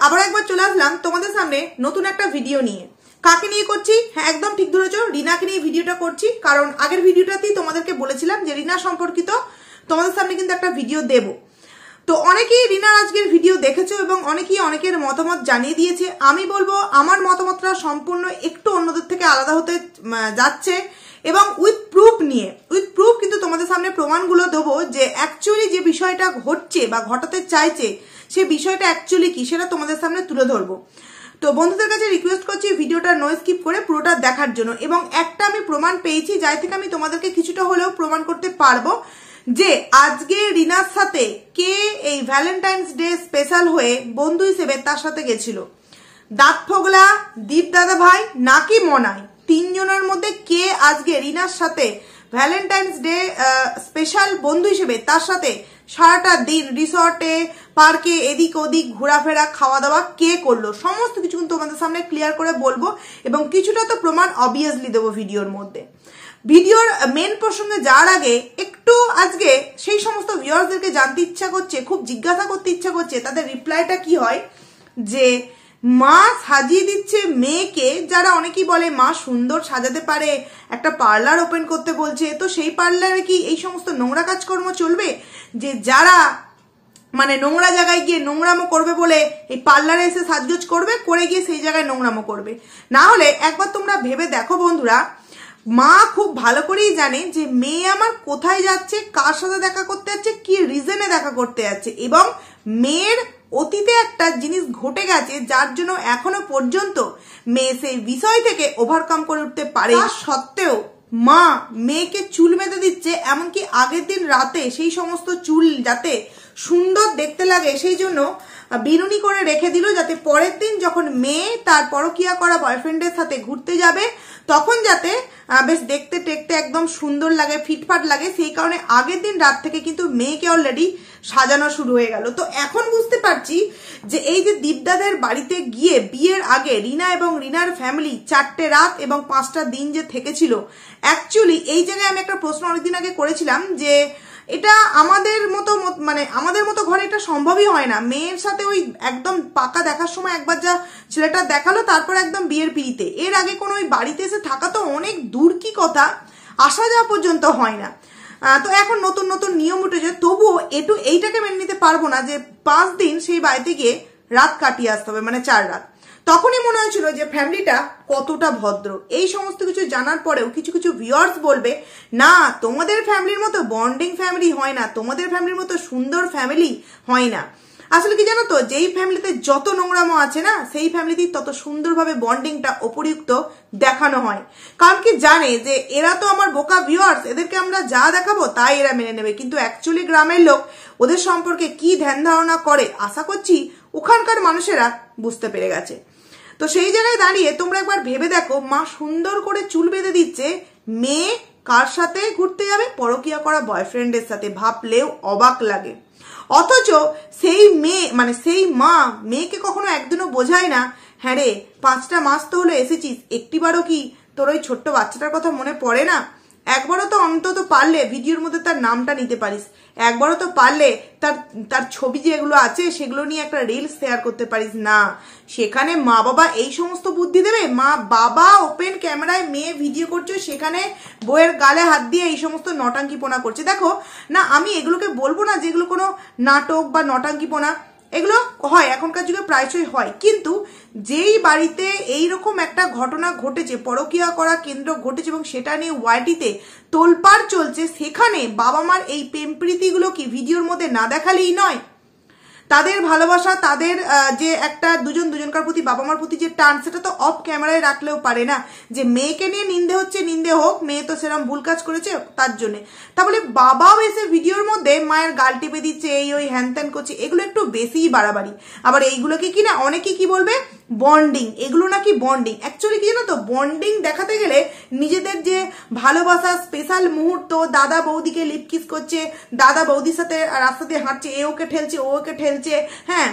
আবার একবার চলে আসলাম তোমাদের সামনে নতুন একটা ভিডিও নিয়ে। কাকে নিয়ে করছি? হ্যাঁ, একদম ঠিক ধরেছো, রিনাকে নিয়ে ভিডিওটা করছি। কারণ আগের ভিডিওটাতেই তোমাদেরকে বলেছিলাম যে রিনা সম্পর্কিত তোমাদের সামনে কিন্তু একটা ভিডিও দেব। তো অনেকেই রিনার আজকের ভিডিও দেখেছো এবং অনেকেই অনেকের মতামত জানিয়ে দিয়েছে। আমি বলবো আমার মতামতটা সম্পূর্ণ একটু অন্যদের থেকে আলাদা হতে যাচ্ছে এবং উইথ প্রুফ নিয়ে, উইথ প্রুফ কিন্তু তোমাদের সামনে প্রমাণগুলো দেবো যে অ্যাকচুয়ালি যে বিষয়টা ঘটছে বা ঘটাতে চাইছে সে বিষয়টা অ্যাকচুয়ালি কি সেটা তোমাদের সামনে তুলে ধরবো। তো বন্ধুদের কাছে রিকোয়েস্ট করছি ভিডিওটা নো স্কিপ করে পুরোটা দেখার জন্য। এবং একটা আমি প্রমাণ পেয়েছি যাই থেকে আমি তোমাদেরকে কিছুটা হলেও প্রমাণ করতে পারবো যে আজকে রিনার সাথে কে এই ভ্যালেন্টাইন্স ডে স্পেশাল হয়ে বন্ধু হিসেবে তার সাথে গেছিল। দাঁত ফোগলা, দীপ দাদা ভাই নাকি মনাই, তিনজনের মধ্যে কে আজকে রিনার সাথে ভ্যালেন্টাইন্স ডে স্পেশাল বন্ধু হিসেবে তার সাথে সারাটা দিন রিসর্টে, পার্কে, এদিক ওদিক ঘোরাফেরা, খাওয়া দাওয়া কে করলো, সমস্ত কিছু কিন্তু তোমাদের সামনে ক্লিয়ার করে বলবো এবং কিছুটা তো প্রমাণ অবভিয়াসলি দেবো ভিডিওর মধ্যে। ভিডিওর মেন প্রসঙ্গে যাওয়ার আগে একটু আজকে সেই সমস্ত ভিউয়ার্সদেরকে জানতে ইচ্ছা করছে, খুব জিজ্ঞাসা করতে ইচ্ছা করছে তাদের রিপ্লাইটা কি হয় যে মা সাজিয়ে দিচ্ছে মেয়েকে, যারা অনেকেই বলে মা সুন্দর সাজাতে পারে, একটা পার্লার ওপেন করতে বলছে, তো সেই পার্লারে কি এই সমস্ত নোংরা কাজকর্ম চলবে? যে যারা মানে নোংরা জায়গায় গিয়ে নোংরামো করবে বলে এই পার্লারে এসে সাজগোজ করবে, করে গিয়ে সেই জায়গায় নোংরামো করবে। না হলে একবার তোমরা ভেবে দেখো বন্ধুরা, মা খুব ভালো করেই জানে যে মেয়ে আমার কোথায় যাচ্ছে, কার সাথে দেখা করতে যাচ্ছে, কি রিজনে দেখা করতে যাচ্ছে এবং মেয়ের অতীতে একটা জিনিস ঘটে গেছে যার জন্য এখনো পর্যন্ত মেয়ে সেই বিষয় থেকে ওভারকাম করে উঠতে পারে। সত্ত্বেও মা মেয়েকে চুল বেঁধে দিচ্ছে, এমনকি আগের দিন রাতে সেই সমস্ত চুল যাতে সুন্দর দেখতে লাগে সেই জন্য বিনুনি করে রেখে দিল, যাতে পরের দিন যখন মেয়ে তার পরকিয়া করা বয়ফ্রেন্ডের সাথে ঘুরতে যাবে তখন যাতে বেশ দেখতে টেকতে একদম সুন্দর লাগে, ফিটফাট লাগে। সেই কারণে আগের দিন রাত থেকে কিন্তু মেয়েকে অলরেডি সাজানো শুরু হয়ে গেল। তো এখন বুঝতে পারছি যে এই যে দীপদাদের বাড়িতে গিয়ে বিয়ের আগে রিনা এবং রিনার ফ্যামিলি 4টে রাত এবং 5টা দিন যে থেকেছিল, অ্যাকচুয়ালি এই জায়গায় আমি একটা প্রশ্ন অনেকদিন আগে করেছিলাম যে এটা আমাদের মতো ঘরে এটা সম্ভবই হয় না। মেয়ের সাথে ওই একদম পাকা দেখার সময় একবার যা ছেলেটা দেখালো, তারপর একদম বিয়ের পিড়িতে, এর আগে কোনো ওই বাড়িতে এসে থাকা তো অনেক দূর কি কথা, আসা যাওয়া পর্যন্ত হয় না। তো এখন নতুন নতুন নিয়ম উঠেছে, তবুও এইটাকে মেনে নিতে পারবো না যে 5 দিন সেই বাড়িতে গিয়ে রাত কাটিয়ে আসতে হবে, মানে 4 রাত। তখনই মনে হয়েছিল যে ফ্যামিলিটা কতটা ভদ্র। এই সমস্ত কিছু জানার পরেও কিছু কিছু ভিউয়ার্স বলবে না তোমাদের ফ্যামিলির মতো বন্ডিং ফ্যামিলি হয় না, তোমাদের ফ্যামিলির মতো সুন্দর ফ্যামিলি হয় না। আসলে কি জানো তো, যেই ফ্যামিলিতে যত নোংরামো আছে না সেই ফ্যামিলিতেই তত সুন্দরভাবে বন্ডিংটা উপযুক্ত দেখানো হয়। কারণ কি জানে যে এরা তো আমার বোকা ভিউয়ার্স, এদেরকে আমরা যা দেখাবো তাই এরা মেনে নেবে, কিন্তু অ্যাকচুয়ালি গ্রামের লোক ওদের সম্পর্কে কি ধ্যান ধারণা করে আশা করছি ওখানকার মানুষেরা বুঝতে পেরে গেছে। তো সেই জায়গায় দাঁড়িয়ে তোমরা একবার ভেবে দেখো, মা সুন্দর করে চুল বেঁধে দিচ্ছে, মেয়ে কার সাথে ঘুরতে যাবে? পরকিয়া করা বয়ফ্রেন্ডের সাথে। ভাবলেও অবাক লাগে। অথচ সেই মেয়ে সেই মা মেয়েকে কখনো একদিনও বোঝায় না, হ্যাঁ রে 5টা মাস তো হলো এসেছিস, একটিবারও কি তোর ওই ছোট্ট বাচ্চাটার কথা মনে পড়ে না? একবারও তো অন্তত পারলে ভিডিওর মধ্যে তার নামটা নিতে পারিস, একবারও তো পারলে তার ছবি যেগুলো আছে সেগুলো নিয়ে একটা রিলস শেয়ার করতে পারিস না। সেখানে মা বাবা এই সমস্ত বুদ্ধি দেবে? মা বাবা ওপেন ক্যামেরায় মেয়ে ভিডিও করছে, সেখানে বইয়ের গালে হাত দিয়ে এই সমস্ত নটাঙ্কিপনা করছে। দেখো না, আমি এগুলোকে বলবো না যে এগুলো কোনো নাটক বা নটাঙ্কিপনা, এগুলো হয় এখনকার যুগে প্রায়শই হয়, কিন্তু যেই বাড়িতে এইরকম একটা ঘটনা ঘটেছে, পরকিয়া করা কেন্দ্র ঘটেছে এবং সেটা নিয়ে ওয়াইটিতে তোলপাড় চলছে, সেখানে বাবা মার এই প্রেম প্রীতিগুলো কি ভিডিওর মধ্যে না দেখালেই নয়? তাদের ভালোবাসা, তাদের যে একটা দুজনকার প্রতি বাবা মার প্রতি যে টান, সেটা তো অফ ক্যামেরায় রাখলেও পারে না যে মেয়েকে নিয়ে নিন্দে হচ্ছে, নিন্দে হোক, মেয়ে তো সেরকম ভুল কাজ করেছে তার জন্য। তাহলে বাবাও এসে ভিডিওর মধ্যে মায়ের গাল টিপে দিচ্ছে, এই ওই হ্যান ত্যান করছে, এগুলো একটু বেশিই বাড়াবাড়ি। আবার এইগুলোকে কিনা অনেকে কি বলবে বন্ডিং, এগুলো নাকি বন্ডিং। অ্যাকচুয়ালি কি জানো তো, বন্ডিং দেখাতে গেলে নিজেদের যে ভালোবাসা স্পেশাল মুহূর্ত, দাদা বৌদিকে লিপ কিস করছে, দাদা বৌদির সাথে রাস্তা দিয়ে হাঁটছে, এ ওকে ঠেলছে ও ওকে ঠেলছে, হ্যাঁ,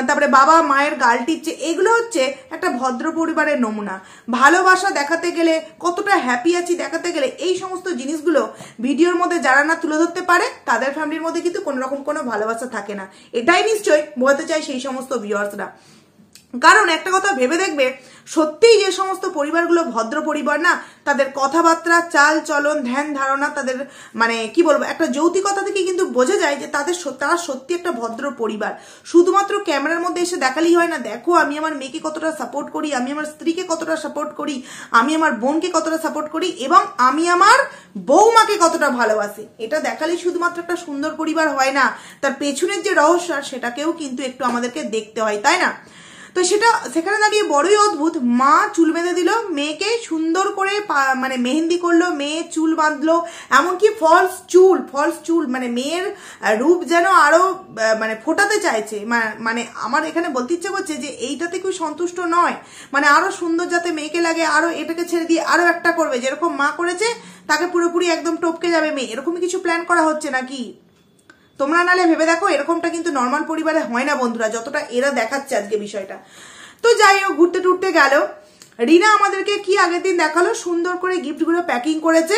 তারপরে বাবা মায়ের গাল টিপছে, এগুলো হচ্ছে একটা ভদ্র পরিবারের নমুনা। ভালোবাসা দেখাতে গেলে, কতটা হ্যাপি আছি দেখাতে গেলে এই সমস্ত জিনিসগুলো ভিডিওর মধ্যে যারা না তুলে ধরতে পারে তাদের ফ্যামিলির মধ্যে কিন্তু কোনো রকম কোনো ভালোবাসা থাকে না। এটাই নিশ্চয়ই বলতে চাই সেই সমস্ত ভিউয়ার্সরা। কারণ একটা কথা ভেবে দেখবে, সত্যিই যে সমস্ত পরিবারগুলো ভদ্র পরিবার না, তাদের কথাবার্তা, চাল চলন, ধ্যান ধারণা, তাদের মানে কি বলবো, একটা যৌতিকতা থেকে কিন্তু বোঝা যায় যে তারা সত্যি একটা ভদ্র পরিবার। শুধুমাত্র ক্যামেরার মধ্যে এসে দেখালেই হয় না, দেখো আমি আমার মেয়েকে কতটা সাপোর্ট করি, আমি আমার স্ত্রীকে কতটা সাপোর্ট করি, আমি আমার বোনকে কতটা সাপোর্ট করি এবং আমি আমার বৌমাকে কতটা ভালোবাসি। এটা দেখালেই শুধুমাত্র একটা সুন্দর পরিবার হয় না, তার পেছনের যে রহস্য সেটাকেও কিন্তু একটু আমাদেরকে দেখতে হয়, তাই না? তো সেখানে দাঁড়িয়ে বড়ই অদ্ভুত, মা চুল বেঁধে দিল মেয়েকে, সুন্দর করে মানে মেহেন্দি করলো, মেয়ে চুল বাঁধলো, এমনকি ফলস চুল মানে মেয়ের রূপ যেন আরো মানে ফোটাতে চাইছে। মানে আমার এখানে বলতে ইচ্ছে করছে যে এইটাতে কেউ সন্তুষ্ট নয়, মানে আরো সুন্দর যাতে মেয়েকে লাগে, আরো এটাকে ছেড়ে দিয়ে আরো একটা করবে, যেরকম মা করেছে তাকে পুরোপুরি একদম টপকে যাবে মেয়ে, এরকমই কিছু প্ল্যান করা হচ্ছে নাকি? তোমরা নালে ভেবে দেখো, এরকমটা কিন্তু নর্মাল পরিবারে হয় না বন্ধুরা, যতটা এরা দেখাচ্ছে আজকে বিষয়টা। তো যাই হোক, ঘুরতে টুরতে গেল। রিনা আমাদেরকে কি আগের দিন দেখালো, সুন্দর করে গিফটগুলো প্যাকিং করেছে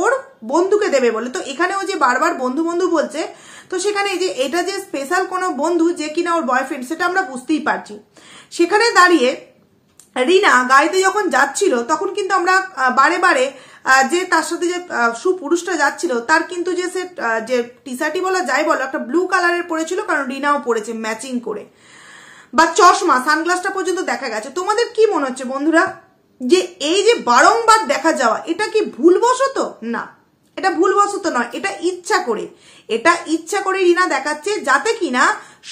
ওর বন্ধুকে দেবে বলে। তো এখানেও যে বারবার বন্ধু বন্ধু বলছে, তো সেখানে যে এটা যে স্পেশাল কোনো বন্ধু যে কিনা ওর বয়ফ্রেন্ড, সেটা আমরা বুঝতেই পারছি। সেখানে দাঁড়িয়ে রিনা গাড়িতে যখন যাচ্ছিল তখন কিন্তু আমরা বারে বারে যে তার সাথে যে সুপুরুষটা যাচ্ছিল তার কিন্তু যে টি শার্টই বলা যাই বলো, একটা ব্লু কালারের পরেছিল, কারণ রিনাও পরেছে ম্যাচিং করে, বা চশমা, সানগ্লাসটা পর্যন্ত দেখা গেছে। তোমাদের কি মনে হচ্ছে বন্ধুরা, যে এই যে বারংবার দেখা যাওয়া, এটা কি ভুলবশত? না, এটা ভুলবশত নয়, এটা ইচ্ছা করে রিনা দেখাচ্ছে, যাতে কিনা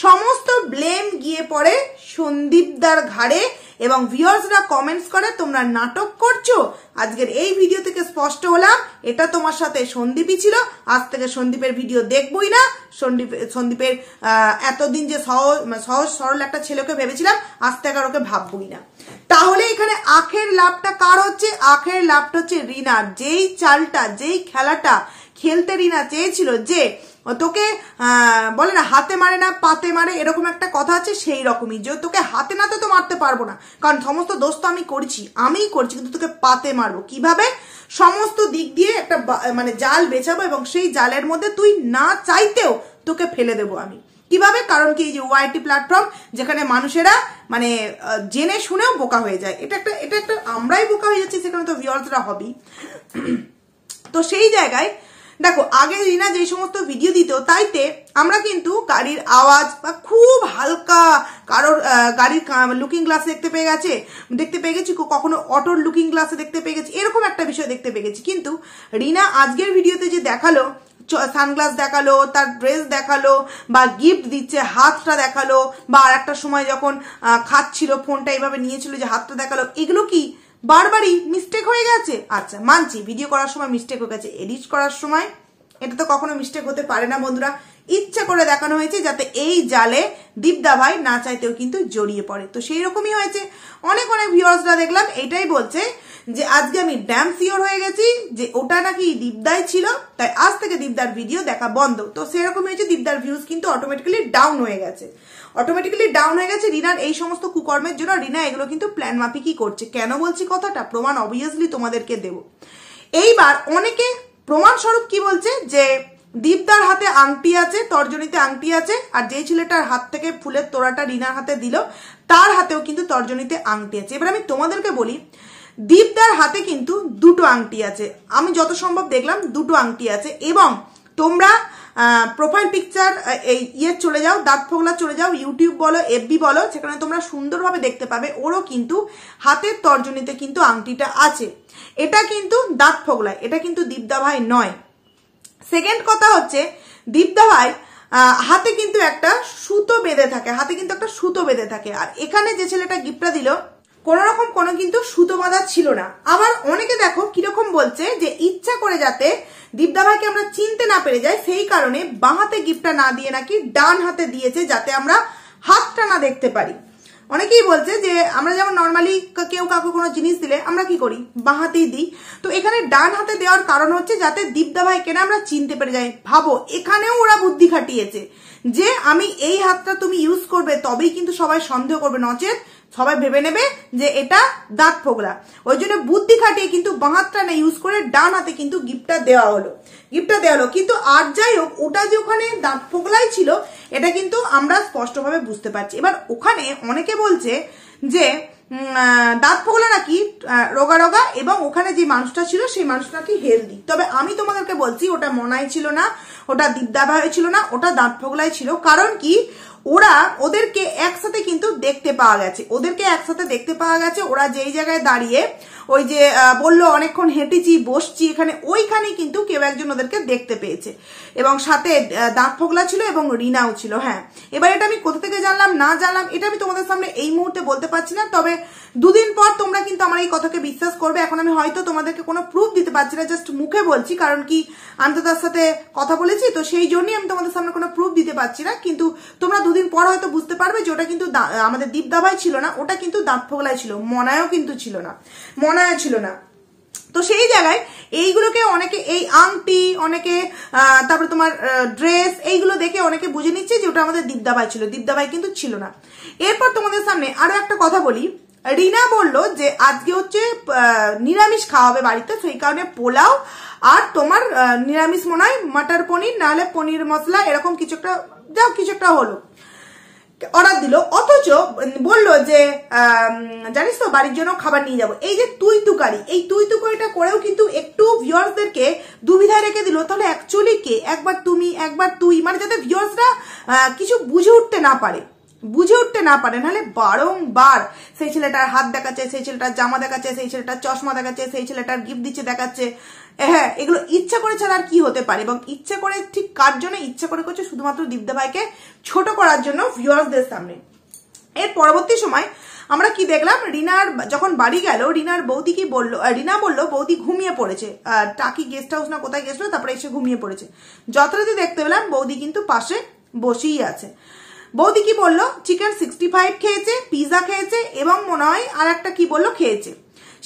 সমস্ত ব্লেম গিয়ে পড়ে সন্দীপদার ঘাড়ে এবং ভিউয়ার্সরা কমেন্টস করে তোমরা নাটক করছো। আজকের এই ভিডিও থেকে স্পষ্ট হলাম, এটা তোমার সাথে সন্দীপই ছিল, আজ থেকে সন্দীপের ভিডিও দেখবই না। সন্দীপের এতদিন যে সহজ সরল একটা ছেলেকে ভেবেছিলাম, আজ থেকে আর ওকে ভাববই না। তাহলে এখানে আখের লাভটা কার হচ্ছে? আখের লাভটা হচ্ছে রিনার। যেই চালটা, যেই খেলাটা খেলতে রিনা চেয়েছিল, যে তোকে বলে না হাতে মারে না পাতে মারে, এরকম একটা কথা আছে, সেই রকমই, যে তোকে হাতে নাতে তো মারতে পারবো না, কারণ সমস্ত দোষ তো আমিই করছি, কিন্তু তোকে পাতে মারবো কিভাবে? সমস্ত দিক দিয়ে একটা মানে জাল বেছাবো এবং সেই জালের মধ্যে তুই না চাইতেও তোকে ফেলে দেবো আমি। কিভাবে? কারণ কি, এই যে ওয়াইটি প্ল্যাটফর্ম, যেখানে মানুষেরা মানে জেনে শুনেও বোকা হয়ে যায়, এটা একটা আমরাই বোকা হয়ে যাচ্ছি, সেখানে তো ভিউয়ার্সরা হবেই। তো সেই জায়গায় দেখো, আগে রিনা যে সমস্ত ভিডিও দিত তাইতে আমরা কিন্তু গাড়ির আওয়াজ বা খুব হালকা কারোর গাড়ির লুকিং গ্লাসে দেখতে পেয়ে গেছি, কখনো অটোর লুকিং গ্লাসে দেখতে পেয়ে গেছি, এরকম একটা বিষয় দেখতে পেয়ে গেছি। কিন্তু রিনা আজকের ভিডিওতে যে দেখালো, সানগ্লাস দেখালো, তার ড্রেস দেখালো, বা গিফট দিচ্ছে হাতটা দেখালো, বা আর একটা সময় যখন খাচ্ছিল ফোনটা এইভাবে নিয়েছিল যে হাতটা দেখালো, এগুলো কি বারবারই মিস্টেক হয়ে গেছে? আচ্ছা মানছি, ভিডিও করার সময় মিস্টেক হয়ে গেছে, এডিট করার সময় এটা তো কখনো মিস্টেক হতে পারে না বন্ধুরা। ইচ্ছা করে দেখানো হয়েছে যাতে এই জালে দীপদা ভাই না চাইতেও কিন্তু জড়িয়ে পড়ে। তো সেই রকমই হয়েছে। অনেক ভিউয়ার্সরা দেখলাম এটাই বলছে যে আজকে আমি ড্যাম সিওর হয়ে গেছি যে ওটা নাকি দীপদাই ছিল, তাই আজ থেকে দীপদার ভিডিও দেখা বন্ধ। তো সেরকম হয়েছে, দীপদার ভিউজ কিন্তু অটোমেটিক্যালি ডাউন হয়ে গেছে। রিনার এই সমস্ত কুকর্মের জন্য রিনা এগুলো কিন্তু প্ল্যান মাফিকই করছে। কেন বলছি কথাটা? প্রমাণ অবভিয়াসলি তোমাদেরকে দেব। এইবার অনেকে প্রমাণ স্বরূপ কি বলছে, যে দীপদার হাতে আংটি আছে, তর্জনীতে আংটি আছে, আর যে ছেলেটার হাত থেকে ফুলের তোড়াটা রিনার হাতে দিল তার হাতেও কিন্তু তর্জনীতে আংটি আছে। এবার আমি তোমাদেরকে বলি, দীপদার হাতে কিন্তু দুটো আংটি আছে, আমি যত সম্ভব দেখলাম দুটো আংটি আছে। এবং তোমরা প্রোফাইল পিকচার চলে যাও, দাঁত ফোগলা চলে যাও, ইউটিউব বলো, এফবি বলো, সেখানে তোমরা সুন্দরভাবে দেখতে পাবে ওরও কিন্তু হাতের তর্জনীতে কিন্তু আংটিটা আছে। এটা কিন্তু দাঁত ফোগলায়, এটা কিন্তু দীপদা ভাই নয়। সেকেন্ড কথা হচ্ছে, দীপদা ভাই হাতে কিন্তু একটা সুতো বেঁধে থাকে, আর এখানে যে ছেলেটা গিফটটা দিল কোন রকম কোনো কিন্তু সুতো বাঁধা ছিল না। আবার অনেকে দেখো কিরকম বলছে, যে ইচ্ছা করে যাতে দীপদা ভাইকে আমরা চিনতে না পেরে যাই, সেই কারণে বাঁ হাতে গিফটটা না দিয়ে নাকি ডান হাতে দিয়েছে, যাতে আমরা হাতটা না দেখতে পারি। অনেকেই বলছে যে আমরা যেমন নর্মালি কেউ কাউকে কোনো জিনিস দিলে আমরা কি করি, বাঁ হাতেই দিই। তো এখানে ডান হাতে দেওয়ার কারণ হচ্ছে যাতে দীপদা ভাইকে না আমরা চিনতে পেরে যাই। ভাবো, এখানেও ওরা বুদ্ধি খাটিয়েছে যে আমি এই হাতটা তুমি ইউজ করবে তবেই কিন্তু সবাই সন্দেহ করবে, নচেত সবাই ভেবে নেবে যে এটা দাঁত ফোগলা। ওই জন্য বুদ্ধি খাটিয়ে কিন্তু বাঁ হাতটা না ইউজ করে ডান হাতে কিন্তু গিফটটা দেওয়া হলো। কিন্তু আর যাই হোক, ওটা যে ওখানে দাঁত ফোগলাই ছিল এটা কিন্তু আমরা স্পষ্টভাবে বুঝতে পারছি। এবার ওখানে অনেকে বলছে যে দাঁত ফোগলা নাকি রোগা রোগা এবং ওখানে যে মানুষটা ছিল সেই মানুষটা নাকি হেলদি। তবে আমি তোমাদেরকে বলছি ওটা মনাই ছিল না, ওটা দীপদাভাই ছিল না, ওটা দাঁত ফোগলাই ছিল। কারণ কি, ওদেরকে একসাথে কিন্তু দেখতে পাওয়া গেছে, ওরা যেই জায়গায় দাঁড়িয়ে ওই যে বললো অনেকক্ষণ হেঁটেছি বসছি এখানে, ওইখানে কিন্তু কেউ একজন ওদেরকে দেখতে পেয়েছে এবং সাথে দাঁত ফোগলা ছিল এবং রিনাও ছিল। হ্যাঁ, এবার এটা আমি কোথা থেকে জানলাম না জানলাম এটা আমি তোমাদের সামনে এই মুহূর্তে বলতে পারছি না, তবে দুদিন পর তোমরা কিন্তু আমার এই কথাকে বিশ্বাস করবে। এখন আমি হয়তো তোমাদেরকে কোনো প্রুফ দিতে পারছি না, জাস্ট মুখে বলছি, কারণ কি আমি তো তার সাথে কথা বলেছি, তো সেই জন্যই আমি তোমাদের সামনে কোনো প্রুফ দিতে পারছি না। কিন্তু তোমরা দুদিন পর হয়তো বুঝতে পারবে যে ওটা কিন্তু আমাদের দীপদাভাই ছিল না, ওটা কিন্তু দাঁত ফোগলাই ছিল, মনায়ও কিন্তু ছিল না, মনায় ছিল না। তো সেই জায়গায় এইগুলোকে অনেকে, এই আংটি অনেকে, তারপরে তোমার ড্রেস, এইগুলো দেখে অনেকে বুঝে নিচ্ছে যে ওটা আমাদের দীপদাভাই ছিল, দীপদাভাই কিন্তু ছিল না। এরপর তোমাদের সামনে আরো একটা কথা বলি, রিনা বলল যে আজকে হচ্ছে নিরামিষ খাওয়া হবে বাড়িতে, সেই কারণে পোলাও আর তোমার নিরামিষ মনে হয় মটর পনির নাহলে পনির মশলা এরকম কিছু একটা হলো অর্ডার দিল। অথচ বললো যে জানিস তো বাড়ির জন্য খাবার নিয়ে যাবো। এই যে তুই তুকারি, এই তুই তুকারিটা করেও কিন্তু একটু ভিউয়ার্সদেরকে দুবিধায় রেখে দিল। তাহলে অ্যাকচুয়ালি কে, একবার তুমি একবার তুই, মানে যাতে ভিউয়ার্সরা কিছু বুঝে উঠতে না পারে, নাহলে বারংবার সেই ছেলেটার হাত দেখাচ্ছে, সেই ছেলেটার জামা দেখাচ্ছে, সেই ছেলেটার চশমা দেখাচ্ছে, সেই ছেলেটার গিফট দিচ্ছে দেখাচ্ছে। হ্যাঁ, এগুলো ইচ্ছা করে ছাড়া আর কি হতে পারে, এবং ইচ্ছা করে ঠিক কার জন্য ইচ্ছা করে করছে, শুধুমাত্র দীপদাভাইকে ছোট করার জন্য ভিউয়ার্সদের সামনে। এর পরবর্তী সময় আমরা কি দেখলাম, রিনার যখন বাড়ি গেল, রিনার বৌদি কি বললো, রিনা বললো বৌদি ঘুমিয়ে পড়েছে, টাকি গেস্ট হাউস না কোথায় গেছিল, তারপরে এসে ঘুমিয়ে পড়েছে। যতরাতে দেখতে পেলাম বৌদি কিন্তু পাশে বসেই আছে। বৌদি কি বললো, চিকেন 65 খেয়েছে, পিজা খেয়েছে এবং মনে হয় আর একটা কি বললো খেয়েছে।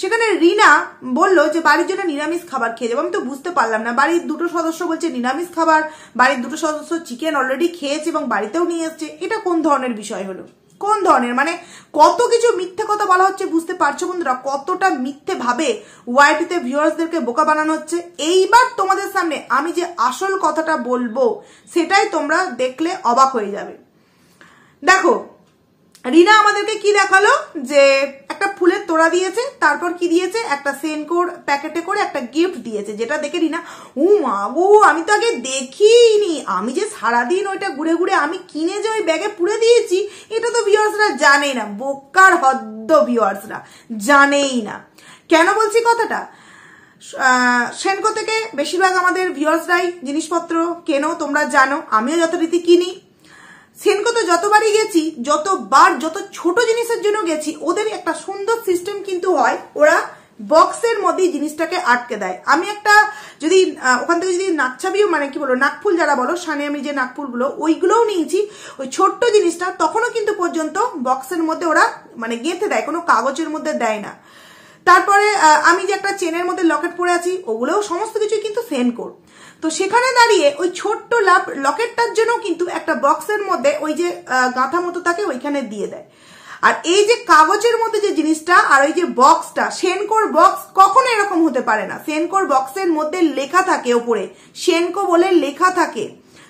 সেখানে রিনা বললো যে বাড়ির জন্য নিরামিষ খাবার খেয়ে যাবো। আমি তো বুঝতে পারলাম না, বাড়ির দুটো সদস্য বলছে নিরামিষ খাবার, বাড়ির দুটো সদস্য চিকেন অলরেডি খেয়েছে এবং বাড়িতেও নিয়ে এসছে, এটা কোন ধরনের বিষয় হলো, কোন ধরনের, মানে কত কিছু মিথ্যে কথা বলা হচ্ছে, বুঝতে পারছো বন্ধুরা কতটা মিথ্যে ভাবে ওয়াইটিতে ভিউয়ার্সদেরকে বোকা বানানো হচ্ছে। এইবার তোমাদের সামনে আমি যে আসল কথাটা বলবো সেটাই তোমরা দেখলে অবাক হয়ে যাবে। দেখো, রিনা আমাদেরকে কি দেখালো, যে একটা ফুলের তোড়া দিয়েছে, তারপর কি দিয়েছে, একটা সেনকোর প্যাকেটে করে একটা গিফট দিয়েছে, যেটা দেখে রিনা মা গো আমি তো আগে দেখিনি, আমি যে সারাদিন ওইটা ঘুরে ঘুরে আমি কিনে যে ওই ব্যাগে পুরে দিয়েছি, এটা তো ভিউয়ার্সরা জানেই না, বোকার হদ্দ ভিউয়ার্সরা জানেই না। কেন বলছি কথাটা, সেনকো থেকে বেশিরভাগ আমাদের ভিউয়ার্সরাই জিনিসপত্র কেনো, তোমরা জানো, আমিও যথারীতি কিনি। সেনকো তো যতবারই গেছি, যত ছোট জিনিসের জন্য গেছি, ওদের একটা সুন্দর সিস্টেম কিন্তু হয়, ওরা বক্সের মধ্যে জিনিসটাকে আটকে দেয়। আমি একটা যদি ওখান থেকে যদি নাকছাবিও, মানে কি বলো, নাকফুল যারা বলো, সানিয়ামি যে নাকফুলগুলো, ওইগুলোও নিয়েছি, ওই ছোট্ট জিনিসটা তখনও কিন্তু পর্যন্ত বক্সের মধ্যে ওরা মানে গেঁথে দেয়, কোনো কাগজের মধ্যে দেয় না। তারপরে আমি যে একটা চেনের মধ্যে লকেট পরে আছি, ওগুলোও সমস্ত কিছুই কিন্তু সেনকোর। তো সেখানে দাঁড়িয়ে ওই ছোট্ট লকেটটার জন্য কিন্তু একটা বক্সের মধ্যে ওই যে গাঁথা মতো থাকে ওইখানে দিয়ে দেয়। আর এই যে কাগজের মধ্যে যে জিনিসটা আর ওই যে বক্সটা, সেনকোর বক্স কখনো এরকম হতে পারে না। সেনকোর বক্সের মধ্যে লেখা থাকে, ওপরে সেনকো বলে লেখা থাকে।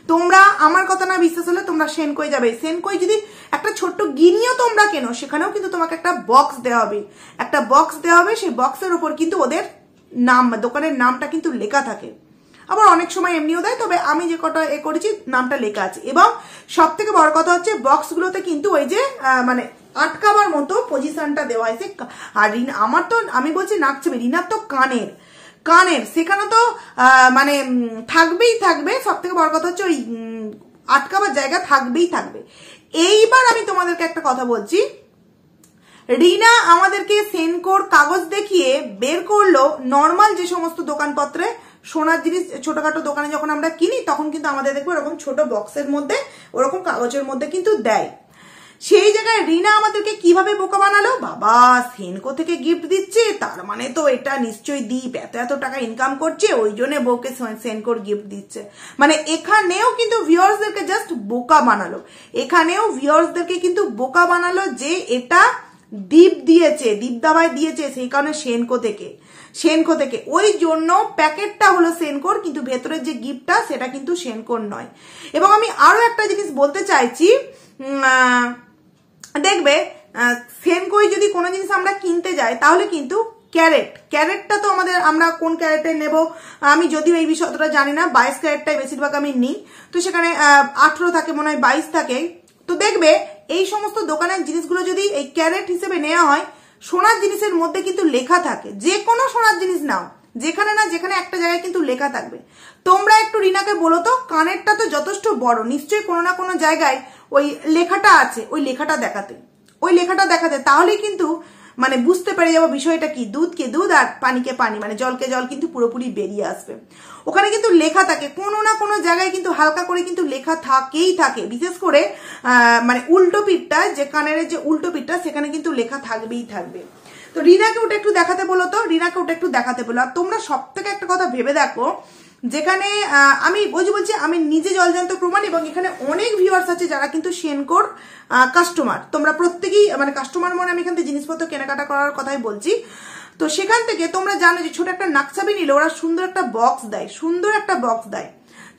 তোমরা আমার কথা না বিশ্বাস হলে তোমরা সেনকোয় যাবে, সেনকোয় যদি একটা ছোট্ট গিনিও তোমরা কেনো, সেখানেও কিন্তু তোমাকে একটা বক্স দেওয়া হবে, সেই বক্সের উপর কিন্তু ওদের নাম, দোকানের নামটা কিন্তু লেখা থাকে। আবার অনেক সময় এমনিও দেয়, তবে আমি যে কটা করেছি নামটা লেখা আছে। এবং সব থেকে বড় কথা হচ্ছে বক্সগুলোতে কিন্তু ওই যে মানে আটকাবার মতো পজিশনটা দেওয়া হয়েছে। আর আমার তো, আমি বলছি নাকছাবি, রিনার তো কানের সেখানে তো মানে থাকবেই থাকবে। সব থেকে বড় কথা হচ্ছে ওই আটকাবার জায়গা থাকবেই থাকবে। এইবার আমি তোমাদেরকে একটা কথা বলছি, রিনা আমাদেরকে সেনকোর কাগজ দেখিয়ে বের করলো নর্মাল যে সমস্ত দোকানপত্রে সোনার জিনিস ছোটখাটো দোকানে যখন আমরা কিনি, তখন কিন্তু আমাদের দেখবো এরকম ছোট বক্সের মধ্যে ওরকম কাগজের মধ্যে কিন্তু দেয়। সেই জায়গায় রিনা আমাদেরকে কিভাবে বোকা বানালো, বাবা সেনকো থেকে গিফট দিচ্ছে তার মানে তো এটা নিশ্চয়ই দীপ এত এত টাকা ইনকাম করছে ওই জন্য বউকে সেনকোর গিফট দিচ্ছে। মানে এখানেও কিন্তু ভিউয়ার্সদেরকে জাস্ট বোকা বানালো, এখানেও ভিউয়ার্সদেরকে কিন্তু বোকা বানালো যে এটা দীপ দিয়েছে, দীপ দাবায় দিয়েছে, সেই কারণে সেনকো থেকে ওই জন্য প্যাকেটটা হলো সেনকোর, কিন্তু ভেতরের যে গিফটটা সেটা কিন্তু সেনকোর নয়। এবং আমি আরো একটা জিনিস বলতে চাইছি, দেখবে সেনকোই যদি কোনো জিনিস আমরা কিনতে যাই তাহলে কিন্তু ক্যারেটটা তো আমরা কোন ক্যারেটে নেব আমি যদিও এই বিষয়ে অতটা জানি না, 22 ক্যারেটটাই বেশিরভাগ আমি নিই, তো সেখানে 18 থাকে মনে হয় 22 থাকে। তো দেখবে এই সমস্ত দোকানের জিনিসগুলো যদি এই ক্যারেট হিসেবে নেওয়া হয়, সোনার জিনিসের মধ্যে কিন্তু লেখা থাকে, যে কোনো সোনার জিনিস নাও যেখানে না যেখানে একটা জায়গায় কিন্তু লেখা থাকবে। তোমরা একটু রিনাকে বলো তো, কানেরটা তো যথেষ্ট বড়, নিশ্চয়ই কোনো না কোনো জায়গায় ওই লেখাটা আছে, ওই লেখাটা দেখাতে তাহলেই কিন্তু মানে বুঝতে পেরে যাবো বিষয়টা কি, দুধকে দুধ আর পানিকে পানি, মানে জলকে জল কিন্তু পুরোপুরি বেরিয়ে আসবে। ওখানে কিন্তু লেখা থাকে, কোনো না কোনো জায়গায় কিন্তু হালকা করে কিন্তু লেখা থাকে, বিশেষ করে মানে উল্টো পিঠটা, যে কানের যে উল্টো পিঠটা সেখানে কিন্তু লেখা থাকবেই থাকবে। তো রিনাকে ওটা একটু দেখাতে বলো তো, আর তোমরা সব থেকে একটা কথা ভেবে দেখো, যেখানে আমি বলছি আমি নিজে জলজান্ত প্রমাণ, এবং এখানে অনেক ভিউয়ার্স আছে যারা কিন্তু সেনকোর কাস্টমার, তোমরা প্রত্যেকেই মানে কাস্টমার মনে আমি এখান থেকে জিনিসপত্র কেনাকাটা করার কথাই বলছি। তো সেখান থেকে তোমরা জানো যে ছোট একটা নাকছাবি নিলে ওরা সুন্দর একটা বক্স দেয়,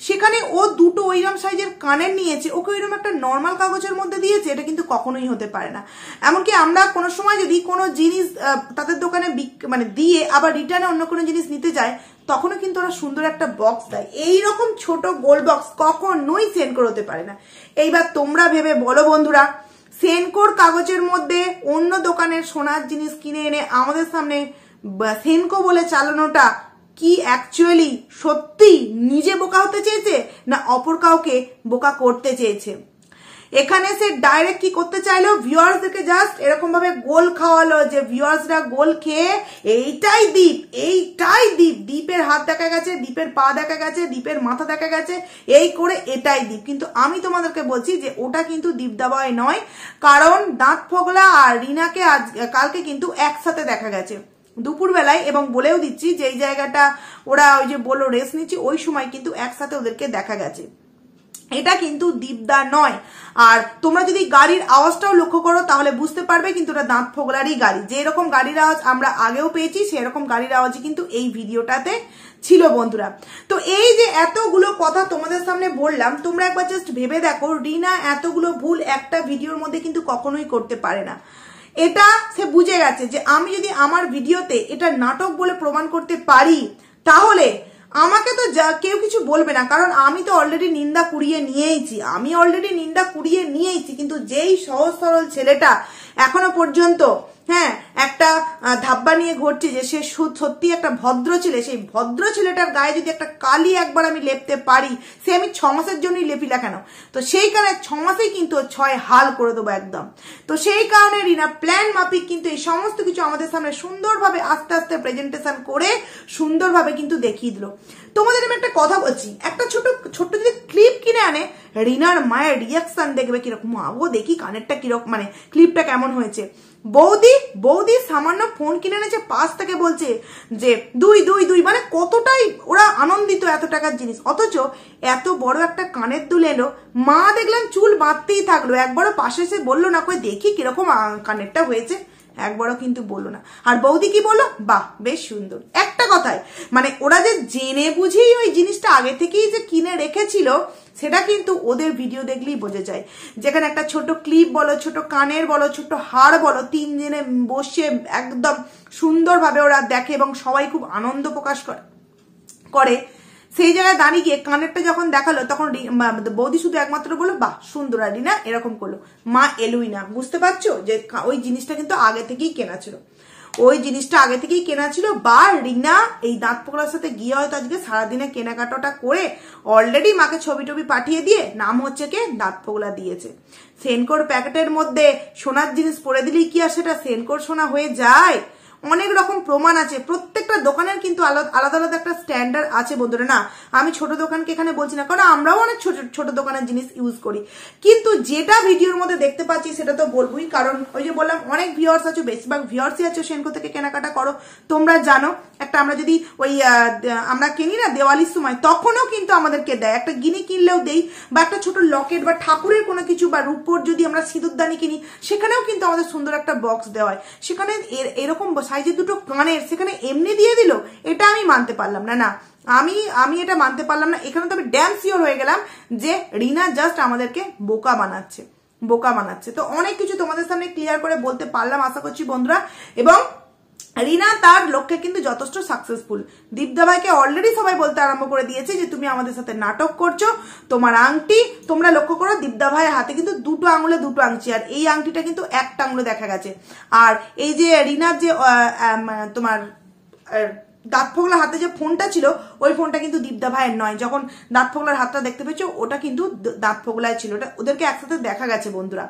সেখানে ও দুটো ওইরকম সাইজের কানের নিয়েছে, ওকে ওইরকম একটা নর্মাল কাগজের মধ্যে দিয়েছে, এটা কিন্তু কখনোই হতে পারে না। এমনকি আমরা কোনো সময় যদি কোনো জিনিস তাদের দোকানে মানে দিয়ে আবার রিটার্নে অন্য কোনো জিনিস নিতে যায়, তখনও কিন্তু ওরা সুন্দর একটা বক্স দেয়। এইরকম ছোট গোল বক্স কখনোই সেনকোর হতে পারে না। এইবার তোমরা ভেবে বলো বন্ধুরা, সেনকোর কাগজের মধ্যে অন্য দোকানের সোনার জিনিস কিনে এনে আমাদের সামনে সেনকো বলে চালানোটা কি অ্যাকচুয়ালি সত্যি নিজে বোকা হতে চেয়েছে না অপর কাউকে বোকা করতে চেয়েছে? এখানে সে ডাইরেক্ট কি করতে চাইলো, ভিউয়ার্সদেরকে জাস্ট এরকম ভাবে গোল খাওয়ালো যে ভিউয়ার্সরা গোল খেয়ে এইটাই দীপ, দীপের হাত দেখা গেছে, দীপের পা দেখা গেছে, দীপের মাথা দেখা গেছে, এই করে এটাই দীপ। কিন্তু আমি তোমাদেরকে বলছি যে ওটা কিন্তু দীপ দাবায় নয়, কারণ দাঁত ফগলা আর রিনাকে কালকে কিন্তু একসাথে দেখা গেছে দুপুর বেলায়, এবং বলেও দিচ্ছি যে এই জায়গাটা ওরা ওই যে বললো রেস্ট নিচ্ছি, ওই সময় কিন্তু একসাথে ওদেরকে দেখা গেছে। এটা কিন্তু দীপদা নয়। আর তোমরা যদি গাড়ির আওয়াজটাও লক্ষ্য করো তাহলে বুঝতে পারবে কিন্তু ওটা দাঁত ফোগলারই গাড়ি, যে এরকম গাড়ির আওয়াজ আমরা আগেও পেয়েছি সেরকম গাড়ির আওয়াজই কিন্তু এই ভিডিওটাতে ছিল বন্ধুরা। তো এই যে এতগুলো কথা তোমাদের সামনে বললাম, তোমরা একবার জাস্ট ভেবে দেখো, রিনা এতগুলো ভুল একটা ভিডিওর মধ্যে কিন্তু কখনোই করতে পারে না। এটা সে বুঝে গেছে যে আমি যদি আমার ভিডিওতে এটা নাটক বলে প্রমাণ করতে পারি তাহলে আমাকে তো কেউ কিছু বলবে না, কারণ আমি তো অলরেডি নিন্দা কুড়িয়ে নিয়েইছি। কিন্তু যেই সহজ সরল ছেলেটা এখনো পর্যন্ত একটা ধাব্বা নিয়ে ঘটছে যে সে সত্যি একটা ভদ্র ছেলে, সেই ভদ্র ছেলেটার গায়ে যদি একটা কালি একবার আমি লেপতে পারি, সে আমি 6 মাসের জন্যই লেপিলা কেন, তো সেই কারণে 6 মাসেই কিন্তু 6 হাল করে দেবো একদম। তো সেই কারণে রিনা প্ল্যান মাফিক কিন্তু এই সমস্ত কিছু আমাদের সামনে সুন্দরভাবে আস্তে আস্তে প্রেজেন্টেশন করে সুন্দরভাবে কিন্তু দেখিয়ে দিল। তোমাদের আমি একটা কথা বলছি, একটা ছোট্ট যদি ক্লিপ কিনে আনে, রিনার মায়ের রিয়াকশন দেখবে কিরকম, ও দেখি কানেরটা কিরকম, মানে ক্লিপটা কেমন হয়েছে। বৌদি সামান্য ফোন কিনে এনেছে, পাশ থেকে বলছে যে 2 মানে কতটাই ওরা আনন্দিত এত টাকার জিনিস, অথচ এত বড় একটা কানের দুল এলো, মা দেখলাম চুল বাঁধতেই থাকলো, একবারও পাশে এসে বললো না কই দেখি কিরকম কানেরটা হয়েছে, একবারও কিন্তু বললো না। আর বৌদি কি বললো, বাহ বেশ সুন্দর। একটা কথায় মানে ওরা যে জেনে বুঝেই ওই জিনিসটা আগে থেকেই যে কিনে রেখেছিল সেটা কিন্তু ওদের ভিডিও দেখলেই বোঝা যায়। যেখানে একটা ছোট ক্লিপ বলো, ছোট কানের বলো, ছোট হার বলো, 3 জনে বসে একদম সুন্দরভাবে ওরা দেখে এবং সবাই খুব আনন্দ প্রকাশ করে। সেই জায়গায় দাঁড়িয়ে গিয়ে কানেরটা যখন দেখালো তখন বৌদি শুধু একমাত্র বললো বাহ সুন্দর, আর রিনা এরকম করলো, মা এলোই না। বুঝতে পারছো যে ওই জিনিসটা কিন্তু আগে থেকেই কেনা ছিল, বা রিনা এই দাঁত পোকলার সাথে গিয়ে হয়তো আজকে সারাদিনে কেনাকাটাটা করে অলরেডি মাকে ছবি টবি পাঠিয়ে দিয়ে নাম হচ্ছে কে দাঁত পোকলা দিয়েছে। সেনকোর প্যাকেটের মধ্যে সোনার জিনিস পরে দিলেই কি আর সেটা সেনকোর সোনা হয়ে যায়? অনেক রকম প্রমাণ আছে, প্রত্যেকটা দোকানের কিন্তু আলাদা আলাদা একটা স্ট্যান্ডার্ড আছে বন্ধুরা। না আমি ছোট দোকানকে এখানে বলছি না, কারণ আমরাও অনেক ছোট ছোট দোকানের জিনিস ইউজ করি, কিন্তু যেটা ভিডিওর মধ্যে দেখতে পাচ্ছি সেটা তো বলবোই। কারণ ওই যে বললাম অনেক ভিউয়ার্স আছে, বেশিরভাগ ভিউয়ার্সই আছে সেনকো থেকে কেনাকাটা করো, তোমরা জানো একটা আমরা যদি ওই আমরা কিনি না দেওয়ালির সময়, তখনও কিন্তু আমাদেরকে দেয়, একটা গিনি কিনলেও দেই, বা একটা ছোট লকেট বা ঠাকুরের কোনো কিছু বা রূপোর যদি আমরা সিঁদুরদানি কিনি সেখানেও কিন্তু আমাদের সুন্দর একটা বক্স দেওয়া হয়। সেখানে এরকম সাইজের দুটো কানের সেখানে এমনি দিয়ে দিল, এটা আমি মানতে পারলাম না। না আমি এটা মানতে পারলাম না। এখানে তো আমি ড্যাম শিওর হয়ে গেলাম যে রিনা জাস্ট আমাদেরকে বোকা বানাচ্ছে। তো অনেক কিছু তোমাদের সামনে ক্লিয়ার করে বলতে পারলাম আশা করছি বন্ধুরা। এবং রিনা তার লক্ষ্যে কিন্তু যথেষ্ট সাকসেসফুল। দীপদা ভাইকে অলরেডি সবাই বলতে আরম্ভ করে দিয়েছে যে তুমি আমাদের সাথে নাটক করছো, তোমার আংটি তোমরা লক্ষ্য করো দীপদা ভাইয়ের হাতে কিন্তু দুটো আঙুলে দুটো আংটি, আর এই আংটিটা কিন্তু একটা আঙুলে দেখা গেছে। আর এই যে রিনার যে তোমার দাঁত ফোগলার হাতে যে ফোনটা ছিল ওই ফোনটা কিন্তু দীপদা ভাইয়ের নয়। যখন দাঁত ফোগলার হাতটা দেখতে পেয়েছো ওটা কিন্তু দাঁত ফোগলায় ছিল, ওটা ওদেরকে একসাথে দেখা গেছে বন্ধুরা।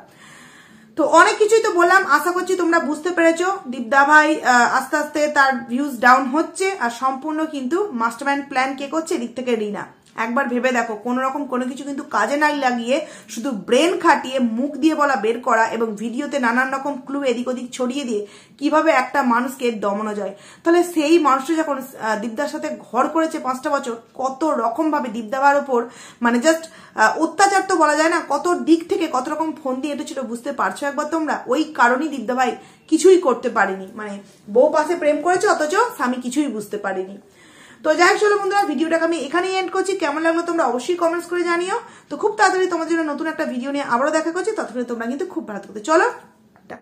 তো অনেক কিছুই তো বললাম, আশা করছি তোমরা বুঝতে পেরেছো। দীপদা ভাই আস্তে আস্তে তার ভিউজ ডাউন হচ্ছে, আর সম্পূর্ণ কিন্তু মাস্টারমাইন্ড প্ল্যান কে করছে, এদিক থেকে রিনা। একবার ভেবে দেখো, কোনো রকম কোনো কিছু কিন্তু কাজে না লাগিয়ে শুধু ব্রেন খাটিয়ে মুখ দিয়ে বলা বের করা এবং ভিডিওতে নানান রকম ক্লু এদিক ওদিক ছড়িয়ে দিয়ে কিভাবে একটা মানুষকে দমানো যায়। তাহলে সেই মানুষটা যখন দীপদার সাথে ঘর করেছে 5টা বছর, কত রকম ভাবে দীপদাবার ওপর মানে জাস্ট অত্যাচার তো বলা যায় না, কত দিক থেকে কত রকম ফোন দিয়ে এটেছিল বুঝতে পারছো একবার তোমরা। ওই কারণেই দীপদা ভাই কিছুই করতে পারিনি, মানে বউ পাশে প্রেম করেছে অথচ স্বামী কিছুই বুঝতে পারিনি। তো যাই হোক চলো বন্ধুরা, ভিডিওটাকে আমি এখানেই এন্ড করছি। কেমন লাগলো তোমরা অবশ্যই কমেন্টস করে জানিও। তো খুব তাড়াতাড়ি তোমাদের জন্য নতুন একটা ভিডিও নিয়ে আবারও দেখা করছি, ততক্ষণে তোমরা কিন্তু খুব ভালো থাকতে। চলো।